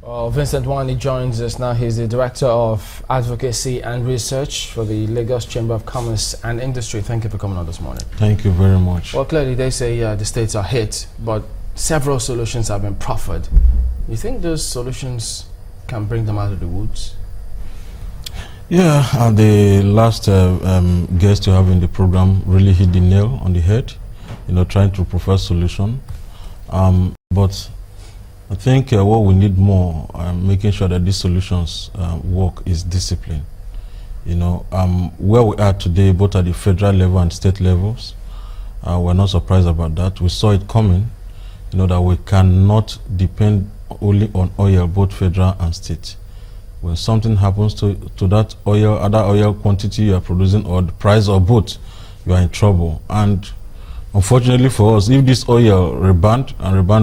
Vincent Nwani joins us now. He's the Director of Advocacy and Research for the Lagos Chamber of Commerce and Industry. Thank you for coming on this morning. Thank you very much. Well, clearly they say the states are hit, but several solutions have been proffered. You think those solutions can bring them out of the woods? Yeah, the last guest you have in the program really hit the nail on the head, trying to provide solution. But I think what we need more, making sure that these solutions work, is discipline. Where we are today, both at the federal level and state levels, we're not surprised about that. We saw it coming, that we cannot depend only on oil, both federal and state. When something happens to that oil, other oil quantity you are producing, or the price of both, you are in trouble. And unfortunately for us, if this oil rebound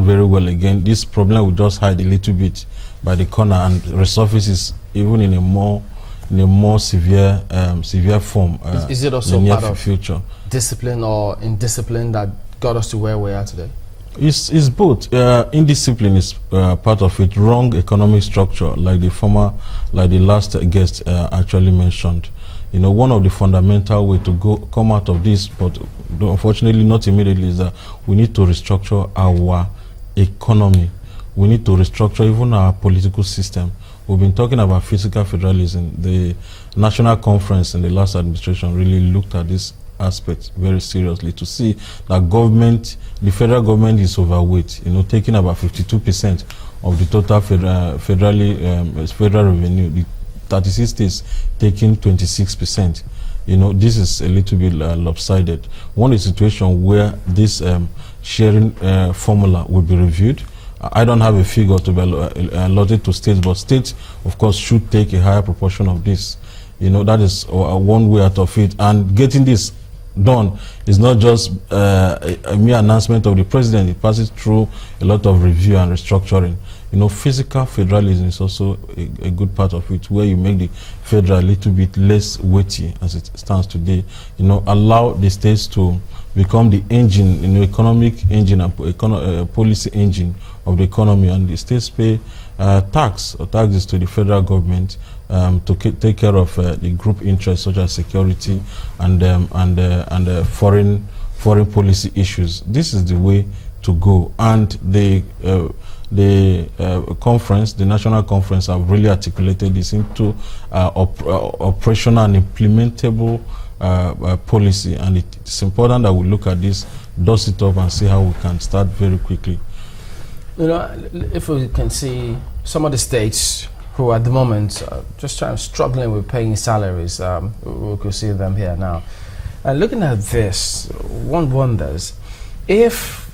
very well again, this problem will just hide a little bit by the corner and resurfaces even in a more severe form. Is it also in the near part of future discipline or indiscipline that got us to where we are today? It's both. Indiscipline is part of it. Wrong economic structure, like the last guest actually mentioned. One of the fundamental way to come out of this, but unfortunately not immediately, is that we need to restructure our economy. We need to restructure even our political system. We've been talking about fiscal federalism. The national conference in the last administration really looked at this aspect very seriously, to see that the federal government is overweight, taking about 52% of the total federal revenue. The 36 states taking 26%. This is a little bit lopsided. One is a situation where this sharing formula will be reviewed. I don't have a figure to be allotted to states, but states, of course, should take a higher proportion of this. That is one way out of it. And getting this done is not just a mere announcement of the president. It passes through a lot of review and restructuring. Physical federalism is also a good part of it, where you make the federal a little bit less weighty as it stands today. Allow the states to become the engine, economic engine and policy engine of the economy, and the states pay taxes to the federal government to take care of the group interests, such as security and foreign policy issues. This is the way to go, and the conference, the national conference, have really articulated this into operational and implementable policy, and it's important that we look at this, dust it up, and see how we can start very quickly. If we can see some of the states who at the moment just struggling with paying salaries, we could see them here now. And looking at this, one wonders if,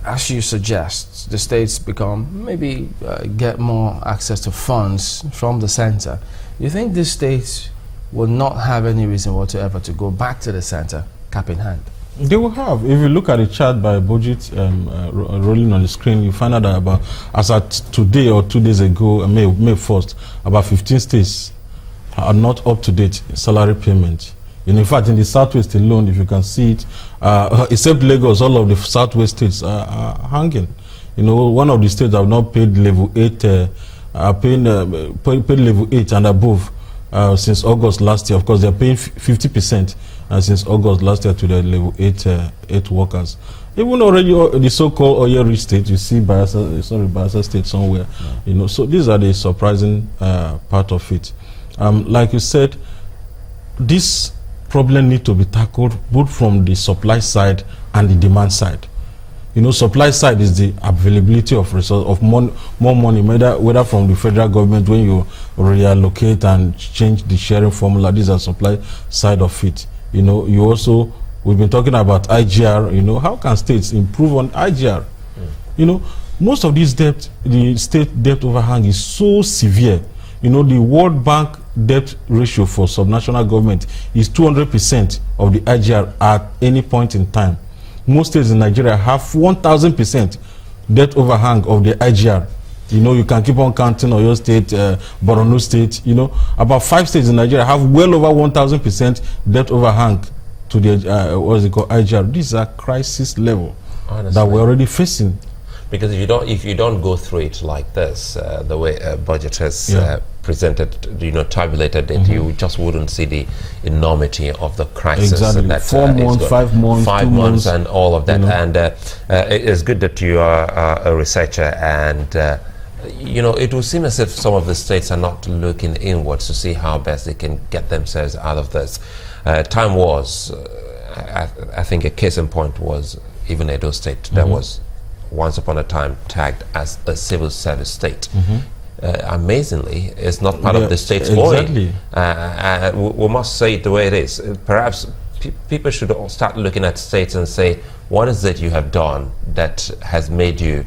as you suggest, the states get more access to funds from the center. You think these states will not have any reason whatsoever to go back to the center, cap in hand? They will have. If you look at the chart by budget rolling on the screen, you find out that as at today or 2 days ago, May 1st, about 15 states are not up to date salary payment. In fact, in the Southwest alone, if you can see it, except Lagos, all of the Southwest states are hanging. One of the states have not paid level 8, paid level 8 and above since August last year. Of course, they are paying 50% since August last year to the level 8 workers. Even already the so-called oil-rich state, you see Bayelsa State somewhere. So these are the surprising part of it. Like you said, this problem need to be tackled both from the supply side and the demand side. Supply side is the availability of resources, of more money, whether from the federal government when you reallocate and change the sharing formula. These are supply side of it. We've been talking about IGR. How can states improve on IGR? Most of this debt, the state debt overhang is so severe. The World Bank debt ratio for subnational government is 200% of the IGR at any point in time. Most states in Nigeria have 1,000% debt overhang of the IGR. You can keep on counting Oyo State, Borno State. About 5 states in Nigeria have well over 1,000% debt overhang to the IGR. These are crisis level that we're already facing. Because if you don't go through it like this, the way budget has presented, tabulated it, you just wouldn't see the enormity of the crisis. Exactly. That, 4 months, 5 months, 5 months, and all of that. And it is good that you are a researcher, and it would seem as if some of the states are not looking inwards to see how best they can get themselves out of this. Time was, I think a case in point was even Edo State, that was once upon a time tagged as a civil service state. Amazingly, it's not part of the state's exactly. we must say it the way it is. Perhaps people should all start looking at states and say, what is it you have done that has made you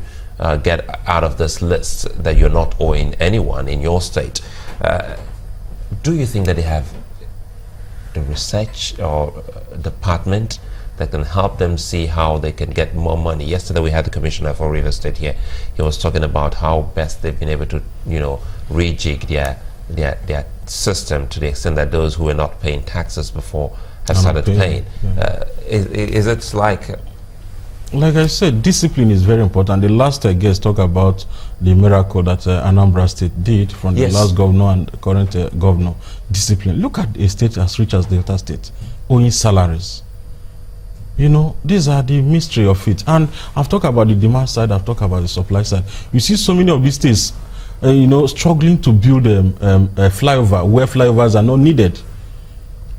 get out of this list that you're not owing anyone in your state? Do you think that they have the research or department that can help them see how they can get more money? Yesterday we had the commissioner for River State here. He was talking about how best they've been able to, rejig their system to the extent that those who were not paying taxes before have started paying. Is it like I said, discipline is very important. The last guest talked about the miracle that Anambra State did from the last governor and the current governor. Discipline. Look at a state as rich as Delta State, owing salaries. These are the mystery of it. And I've talked about the demand side, I've talked about the supply side. You see so many of these states, struggling to build a flyover where flyovers are not needed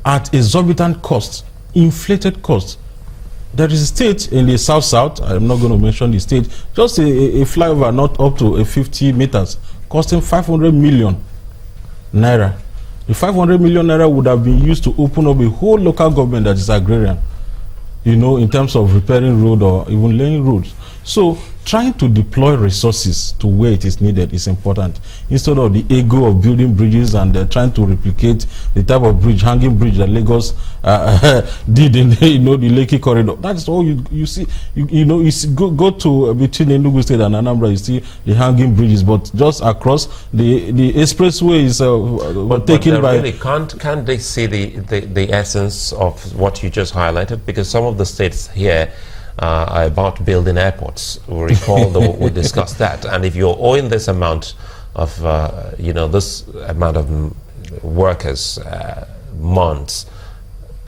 at exorbitant cost, inflated cost. There is a state in the south, I'm not going to mention the state, just a flyover not up to 50 meters, costing 500 million naira. The 500 million naira would have been used to open up a whole local government that is agrarian, in terms of repairing road or even laying roads. So trying to deploy resources to where it is needed is important, instead of the ego of building bridges and trying to replicate the type of hanging bridge that Lagos did in the Lekki corridor. That's all you see. You see, go to between Enugu State and Anambra, you see the hanging bridges, but just across the expressway is taken by. Really can't they see the essence of what you just highlighted? Because some of the states here are about building airports. We recall that we discussed that, and if you're owing this amount of this amount of workers months,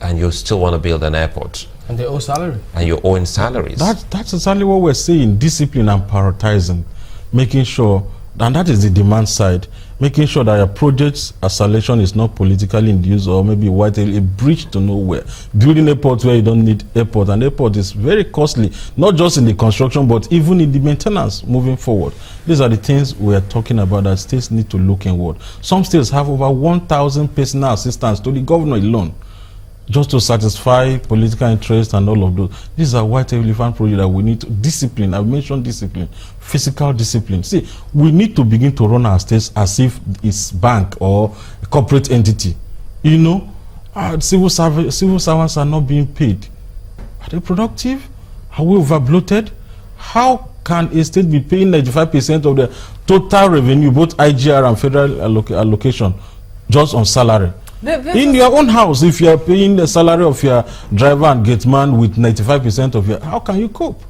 and you still want to build an airport, and they owe salary, and you're owing salaries, that's exactly what we're saying. Discipline and prioritizing, making sure, and that is the demand side, making sure that your project's selection is not politically induced or maybe a bridge to nowhere. Building airports where you don't need airport, and airport is very costly, not just in the construction but even in the maintenance moving forward. These are the things we are talking about that states need to look inward. Some states have over 1,000 personal assistants to the governor alone, just to satisfy political interest and all of those. These are white elephant projects that we need to discipline. I've mentioned discipline, physical discipline. See, we need to begin to run our states as if it's bank or a corporate entity. Civil servants are not being paid. Are they productive? Are we overbloated? How can a state be paying 95% of the total revenue, both IGR and federal allocation, just on salary? In your own house, if you are paying the salary of your driver and gateman with 95% of your, how can you cope?